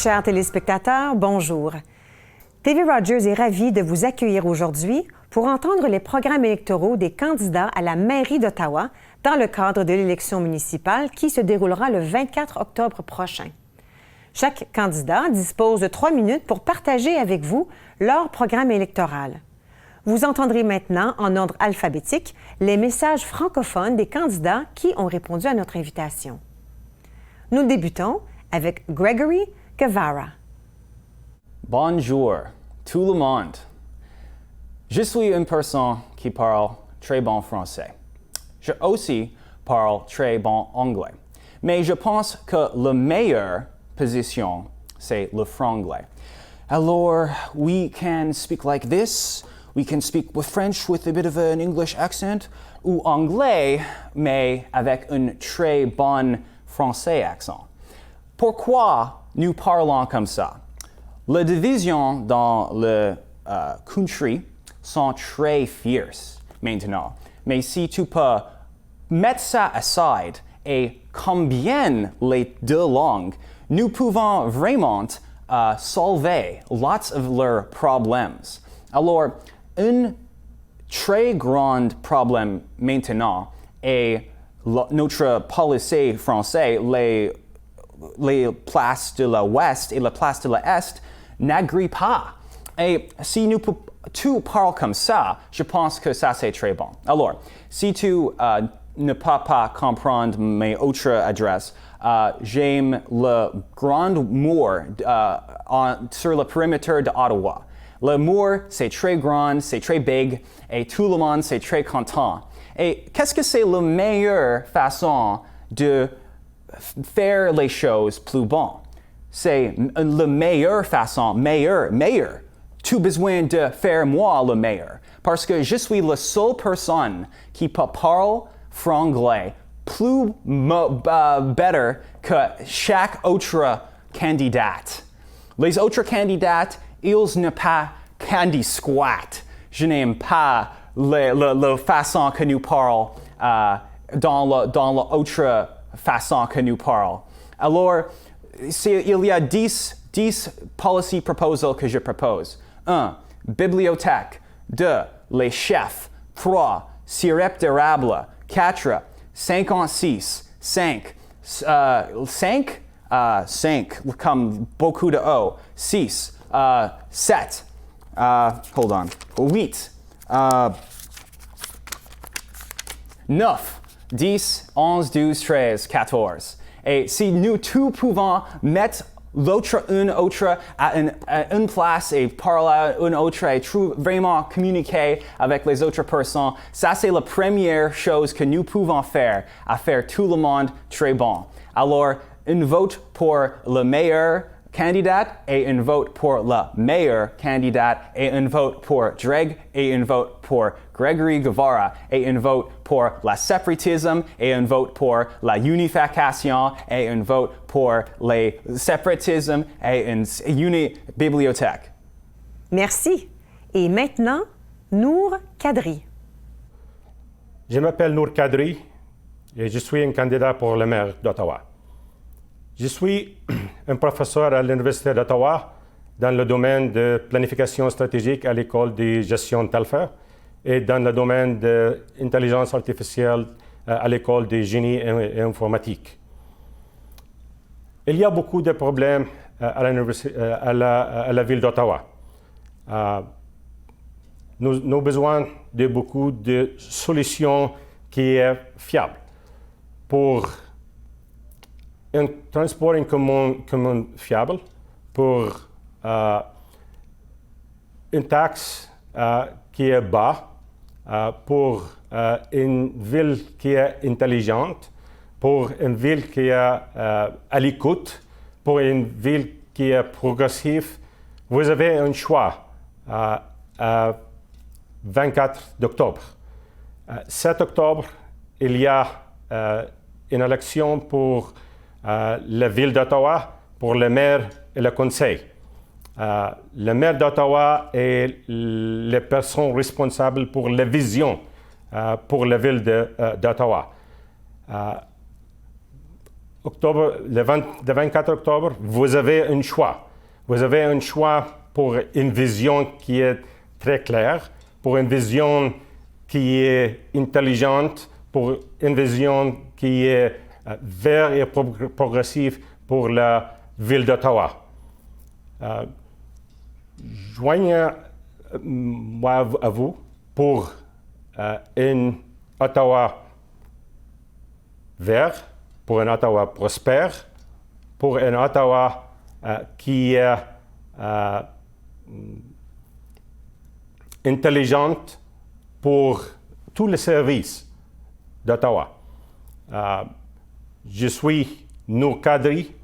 Chers téléspectateurs, bonjour. TV Rogers est ravi de vous accueillir aujourd'hui pour entendre les programmes électoraux des candidats à la mairie d'Ottawa dans le cadre de l'élection municipale qui se déroulera le 24 octobre prochain. Chaque candidat dispose de 3 minutes pour partager avec vous leur programme électoral. Vous entendrez maintenant, en ordre alphabétique, les messages francophones des candidats qui ont répondu à notre invitation. Nous débutons avec Gregory Guevara. Bonjour, tout le monde. Je suis une personne qui parle très bon français. Je aussi parle très bon anglais. Mais je pense que la meilleure position, c'est le franglais. Alors, we can speak like this. We can speak with French with a bit of an English accent, ou anglais, mais avec un très bon français accent. Pourquoi nous parlons comme ça? Les divisions dans le country sont très fierces maintenant. Mais si tu peux mettre ça aside et combiner les deux langues, nous pouvons vraiment solver lots of leurs problèmes. Alors, un très grand problème maintenant est notre policy français, les places de l'Ouest et les places de l'Est n'agrippent pas. Et si tu parles comme ça, je pense que ça c'est très bon. Alors, si tu ne peux pas comprendre mes autres adresses, j'aime le grand mur sur le périmètre d'Ottawa. Le mur, c'est très grand, c'est très big, et tout le monde, c'est très content. Et qu'est-ce que c'est la meilleure façon de faire les choses plus bonnes? C'est la meilleure façon, meilleur. Tu as besoin de faire moi le meilleur. Parce que je suis la seule personne qui peut parler franglais plus better que chaque autre candidat. Les autres candidats, ils ne pas candy squat. Je n'aime pas la façon que nous parlons dans l'autre façon que nous parlons. Alors, il y a 10 policy proposals que je propose. 1. Bibliothèque. 2. Les chefs. 3. Sirop d'érable. 4. 56. 5. 5, comme beaucoup de O. 6. 7. Hold on. 8. 9. 10, 11, 12, 13, 14. Et si nous tous pouvons mettre une autre à une place et parler à une autre et vraiment communiquer avec les autres personnes, ça c'est la première chose que nous pouvons faire, à faire tout le monde très bon. Alors, un vote pour le meilleur candidat et un vote pour la meilleure candidate et un vote pour Dreg et un vote pour Gregory Guevara et un vote pour la séparatisme et un vote pour la unification et un vote pour les séparatismes et une bibliothèque. Merci. Et maintenant, Nour Kadri. Je m'appelle Nour Kadri et je suis un candidat pour le maire d'Ottawa. Je suis un professeur à l'Université d'Ottawa dans le domaine de planification stratégique à l'école de gestion Telfair et dans le domaine de l'intelligence artificielle à l'école de génie et informatique. Il y a beaucoup de problèmes à la ville d'Ottawa. Nous avons besoin de beaucoup de solutions qui sont fiables pour un transport en commun fiable, pour une taxe qui est bas, pour une ville qui est intelligente, pour une ville qui est à l'écoute, pour une ville qui est progressive. Vous avez un choix à 24 octobre. 7 octobre, il y a une élection pour la ville d'Ottawa, pour le maire et le conseil. Le maire d'Ottawa est la personne responsable pour la vision pour la ville d'Ottawa. le 24 octobre, vous avez un choix. Vous avez un choix pour une vision qui est très claire, pour une vision qui est intelligente, pour une vision qui est verte et progressive pour la ville d'Ottawa. Joignez-moi à vous pour un Ottawa vert, pour un Ottawa prospère, pour un Ottawa qui est intelligente pour tous les services d'Ottawa. Je suis Nour Kadri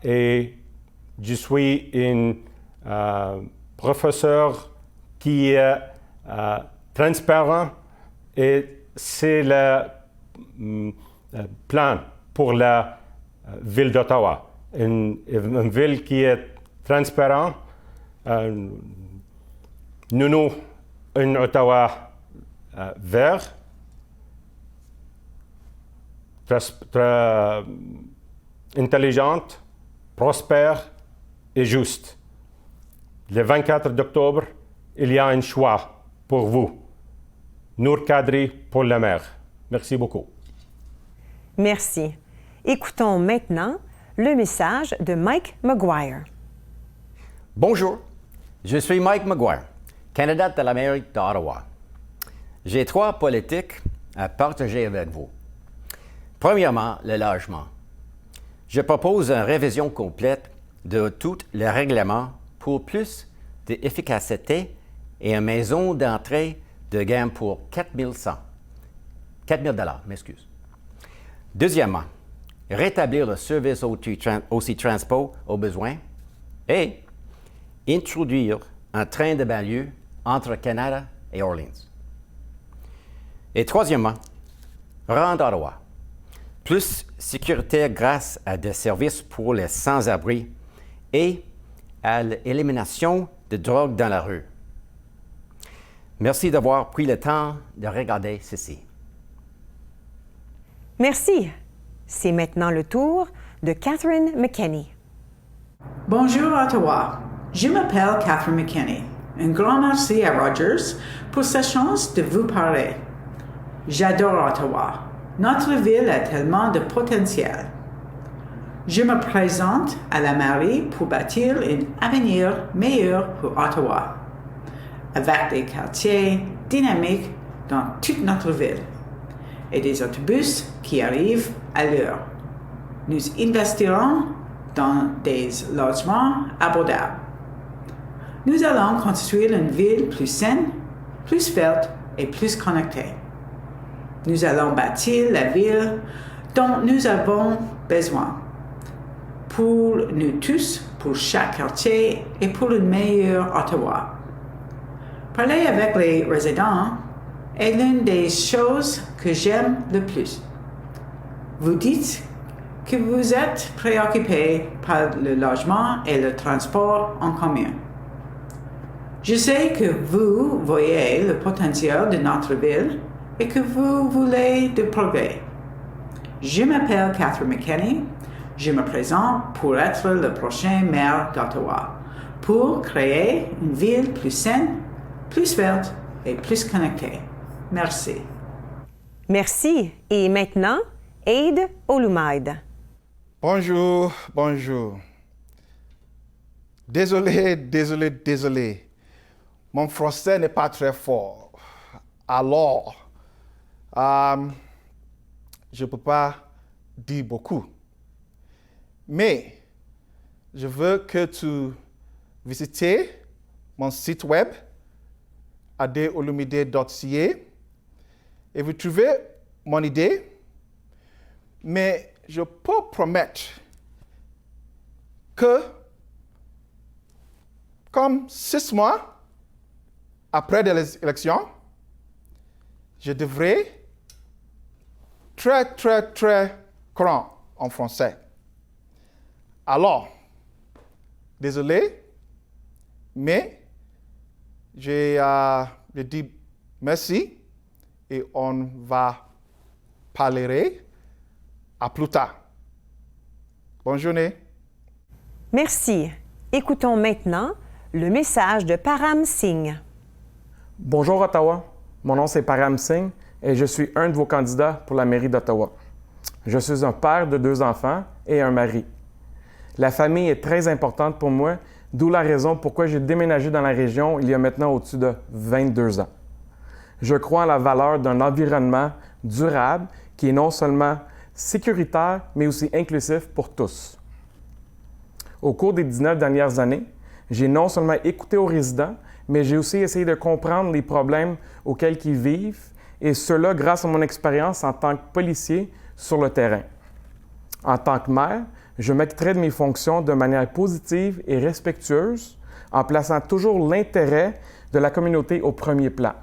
et je suis un professeur qui est transparent et c'est le plan pour la ville d'Ottawa. Une ville qui est transparente. Nous, un Ottawa vert, très intelligente, prospère et juste. Le 24 octobre, il y a un choix pour vous. Nour Kadri pour la maire. Merci beaucoup. Merci. Écoutons maintenant le message de Mike Maguire. Bonjour, je suis Mike Maguire, candidat à la mairie d'Ottawa. J'ai 3 politiques à partager avec vous. Premièrement, le logement. Je propose une révision complète de tous les règlements pour plus d'efficacité et une maison d'entrée de gamme pour 4 100. 4 000 m'excuse. Deuxièmement, rétablir le service OC Transpo au besoin et introduire un train de banlieue entre Canada et Orleans. Et troisièmement, rendre Ottawa plus sécuritaire grâce à des services pour les sans-abri et à l'élimination de drogue dans la rue. Merci d'avoir pris le temps de regarder ceci. Merci. C'est maintenant le tour de Catherine McKenney. Bonjour Ottawa, je m'appelle Catherine McKenney. Un grand merci à Rogers pour sa chance de vous parler. J'adore Ottawa. Notre ville a tellement de potentiel. Je me présente à la mairie pour bâtir un avenir meilleur pour Ottawa, avec des quartiers dynamiques dans toute notre ville et des autobus qui arrivent à l'heure. Nous investirons dans des logements abordables. Nous allons construire une ville plus saine, plus verte et plus connectée. Nous allons bâtir la ville dont nous avons besoin pour nous tous, pour chaque quartier et pour une meilleure Ottawa. Parler avec les résidents est l'une des choses que j'aime le plus. Vous dites que vous êtes préoccupé par le logement et le transport en commun. Je sais que vous voyez le potentiel de notre ville et que vous voulez du progrès. Je m'appelle Catherine McKenney. Je me présente pour être le prochain maire d'Ottawa, pour créer une ville plus saine, plus verte et plus connectée. Merci. Merci. Et maintenant, Aide Olumaide. Bonjour, bonjour. Désolé. Mon français n'est pas très fort. Alors, je ne peux pas dire beaucoup. Mais je veux que tu visites mon site web adeolumide.ca et vous trouvez mon idée. Mais je peux promettre que, comme 6 mois après les élections, je devrais très courant en français. Alors, désolé, mais je dis merci et on va parler à plus tard. Bonne journée. Merci. Écoutons maintenant le message de Param Singh. Bonjour Ottawa, mon nom c'est Param Singh et je suis un de vos candidats pour la mairie d'Ottawa. Je suis un père de 2 enfants et un mari. La famille est très importante pour moi, d'où la raison pourquoi j'ai déménagé dans la région il y a maintenant au-dessus de 22 ans. Je crois en la valeur d'un environnement durable qui est non seulement sécuritaire, mais aussi inclusif pour tous. Au cours des 19 dernières années, j'ai non seulement écouté aux résidents, mais j'ai aussi essayé de comprendre les problèmes auxquels ils vivent, et cela grâce à mon expérience en tant que policier sur le terrain. En tant que maire, je m'acquitterai de mes fonctions de manière positive et respectueuse, en plaçant toujours l'intérêt de la communauté au premier plan.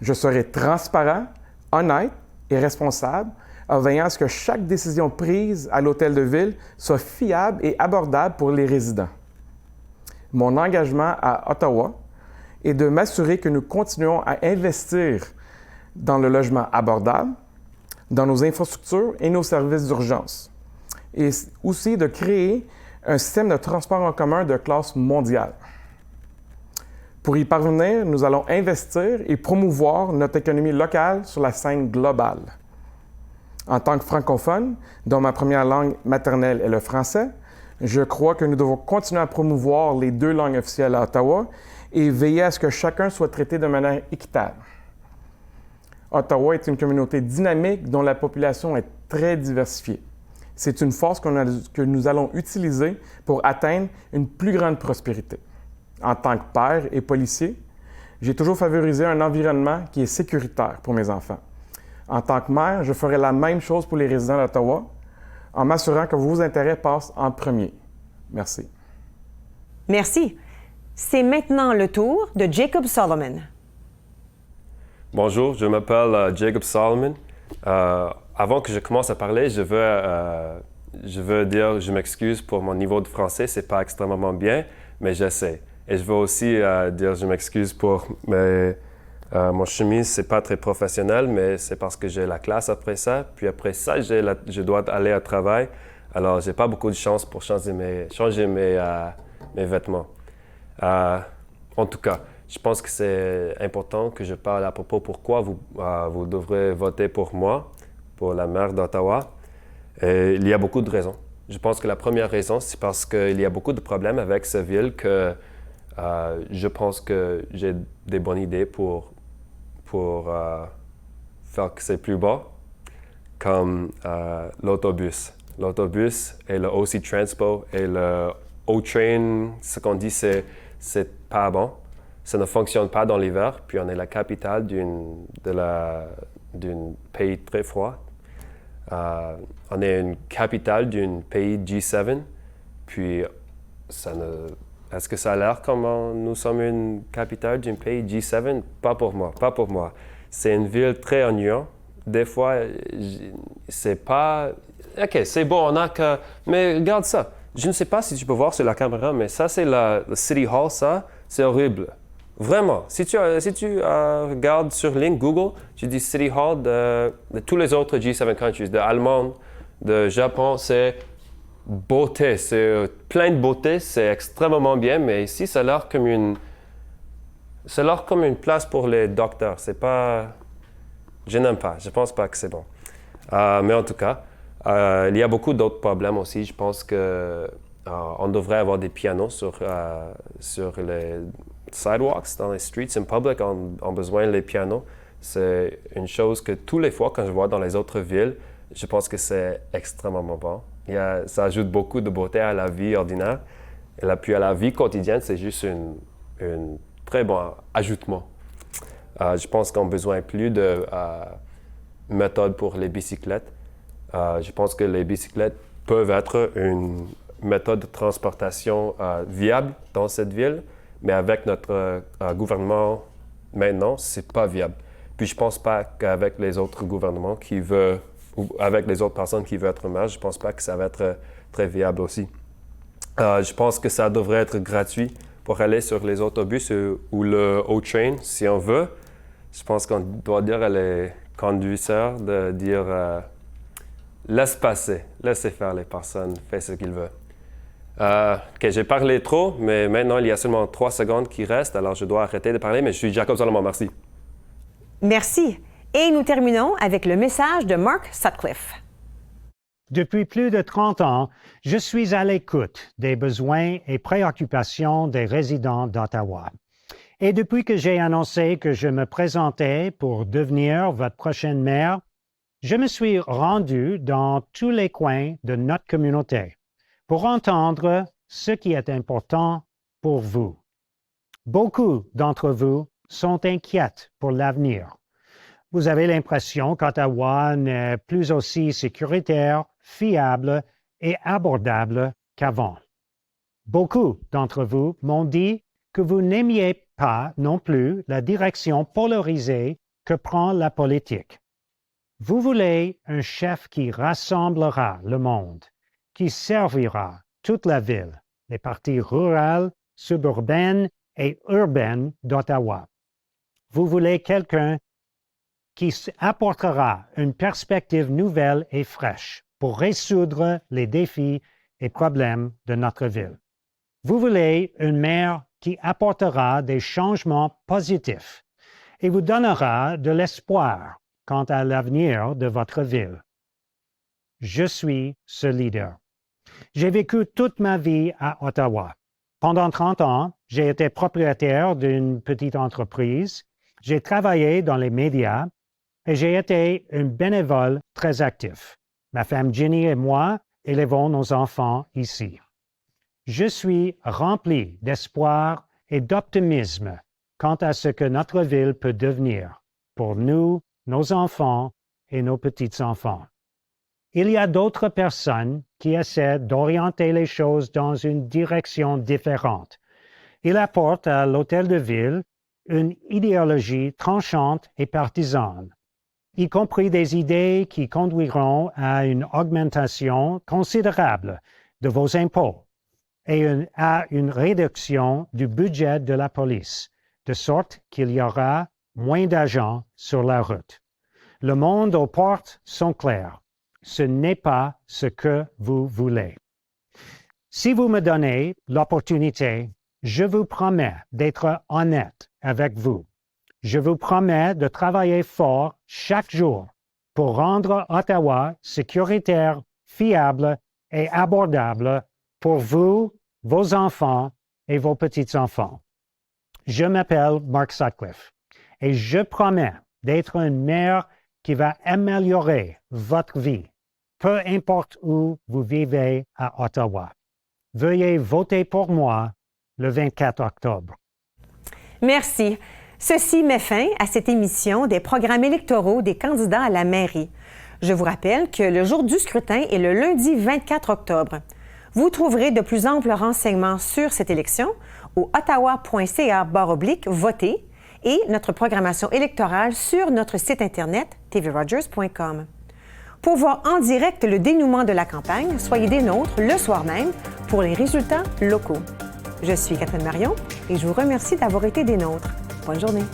Je serai transparent, honnête et responsable, en veillant à ce que chaque décision prise à l'hôtel de ville soit fiable et abordable pour les résidents. Mon engagement à Ottawa est de m'assurer que nous continuons à investir dans le logement abordable, dans nos infrastructures et nos services d'urgence, et aussi de créer un système de transport en commun de classe mondiale. Pour y parvenir, nous allons investir et promouvoir notre économie locale sur la scène globale. En tant que francophone, dont ma première langue maternelle est le français, je crois que nous devons continuer à promouvoir les 2 langues officielles à Ottawa et veiller à ce que chacun soit traité de manière équitable. Ottawa est une communauté dynamique dont la population est très diversifiée. C'est une force que nous allons utiliser pour atteindre une plus grande prospérité. En tant que père et policier, j'ai toujours favorisé un environnement qui est sécuritaire pour mes enfants. En tant que maire, je ferai la même chose pour les résidents d'Ottawa, en m'assurant que vos intérêts passent en premier. Merci. Merci. C'est maintenant le tour de Jacob Solomon. Bonjour, je m'appelle Jacob Solomon. Avant que je commence à parler, je veux dire, je m'excuse pour mon niveau de français, c'est pas extrêmement bien, mais j'essaie. Et je veux aussi dire, je m'excuse pour mon chemise, c'est pas très professionnel, mais c'est parce que j'ai la classe après ça. Puis après ça, je dois aller au travail. Alors, j'ai pas beaucoup de chance pour changer mes vêtements. En tout cas, je pense que c'est important que je parle à propos pourquoi vous devrez voter pour moi, pour la maire d'Ottawa. Et il y a beaucoup de raisons. Je pense que la première raison, c'est parce qu'il y a beaucoup de problèmes avec cette ville que je pense que j'ai des bonnes idées pour faire que c'est plus beau, comme l'autobus. L'autobus et le OC Transpo et le O-Train, ce qu'on dit, c'est pas bon. Ça ne fonctionne pas dans l'hiver, puis on est la capitale d'un pays très froid. On est une capitale d'un pays G7, puis est-ce que ça a l'air comme nous sommes une capitale d'un pays G7? Pas pour moi. C'est une ville très ennuyante. Des fois, c'est pas... OK, c'est bon, on a que... Mais regarde ça. Je ne sais pas si tu peux voir sur la caméra, mais ça, c'est le City Hall, ça. C'est horrible. Vraiment. Si tu regardes sur ligne Google, tu dis City Hall de tous les autres G7 countries, de Allemagne, de Japon, c'est beauté. C'est plein de beauté, c'est extrêmement bien, mais ici, ça a l'air comme une place pour les docteurs. C'est pas... Je n'aime pas. Je pense pas que c'est bon. Mais en tout cas, il y a beaucoup d'autres problèmes aussi. Je pense qu'on devrait avoir des pianos sur les sidewalks, dans les streets in public, ont besoin des pianos. C'est une chose que tous les fois, quand je vois dans les autres villes, je pense que c'est extrêmement bon. Ça ajoute beaucoup de beauté à la vie ordinaire. Et puis à la vie quotidienne, c'est juste un très bon ajoutement. Je pense qu'on a besoin plus de méthodes pour les bicyclettes. Je pense que les bicyclettes peuvent être une méthode de transportation viable dans cette ville, mais avec notre gouvernement maintenant, c'est pas viable. Puis je pense pas qu'avec les autres gouvernements ou avec les autres personnes qui veulent être maire, je pense pas que ça va être très viable aussi. Je pense que ça devrait être gratuit pour aller sur les autobus ou le O-Train si on veut. Je pense qu'on doit dire à les conducteurs de dire laisse passer, laissez faire les personnes, faites ce qu'ils veulent. Ok, j'ai parlé trop, mais maintenant il y a seulement 3 secondes qui restent, alors je dois arrêter de parler, mais je suis Jacob Solomon, merci. Merci. Et nous terminons avec le message de Mark Sutcliffe. Depuis plus de 30 ans, je suis à l'écoute des besoins et préoccupations des résidents d'Ottawa. Et depuis que j'ai annoncé que je me présentais pour devenir votre prochaine maire, je me suis rendu dans tous les coins de notre communauté pour entendre ce qui est important pour vous. Beaucoup d'entre vous sont inquiets pour l'avenir. Vous avez l'impression qu'Ottawa n'est plus aussi sécuritaire, fiable et abordable qu'avant. Beaucoup d'entre vous m'ont dit que vous n'aimiez pas non plus la direction polarisée que prend la politique. Vous voulez un chef qui rassemblera le monde, qui servira toute la ville, les parties rurales, suburbaines et urbaines d'Ottawa. Vous voulez quelqu'un qui apportera une perspective nouvelle et fraîche pour résoudre les défis et problèmes de notre ville. Vous voulez une maire qui apportera des changements positifs et vous donnera de l'espoir quant à l'avenir de votre ville. Je suis ce leader. J'ai vécu toute ma vie à Ottawa. Pendant 30 ans, j'ai été propriétaire d'une petite entreprise, j'ai travaillé dans les médias et j'ai été un bénévole très actif. Ma femme Jenny et moi élevons nos enfants ici. Je suis rempli d'espoir et d'optimisme quant à ce que notre ville peut devenir pour nous, nos enfants et nos petits-enfants. Il y a d'autres personnes qui essaient d'orienter les choses dans une direction différente. Ils apportent à l'hôtel de ville une idéologie tranchante et partisane, y compris des idées qui conduiront à une augmentation considérable de vos impôts et à une réduction du budget de la police, de sorte qu'il y aura moins d'agents sur la route. Le monde aux portes sont clairs. Ce n'est pas ce que vous voulez. Si vous me donnez l'opportunité, je vous promets d'être honnête avec vous. Je vous promets de travailler fort chaque jour pour rendre Ottawa sécuritaire, fiable et abordable pour vous, vos enfants et vos petits-enfants. Je m'appelle Mark Sutcliffe et je promets d'être une maire qui va améliorer votre vie, peu importe où vous vivez à Ottawa. Veuillez voter pour moi le 24 octobre. Merci. Ceci met fin à cette émission des programmes électoraux des candidats à la mairie. Je vous rappelle que le jour du scrutin est le lundi 24 octobre. Vous trouverez de plus amples renseignements sur cette élection au ottawa.ca/voter et notre programmation électorale sur notre site Internet tvrogers.com. Pour voir en direct le dénouement de la campagne, soyez des nôtres le soir même pour les résultats locaux. Je suis Catherine Marion et je vous remercie d'avoir été des nôtres. Bonne journée.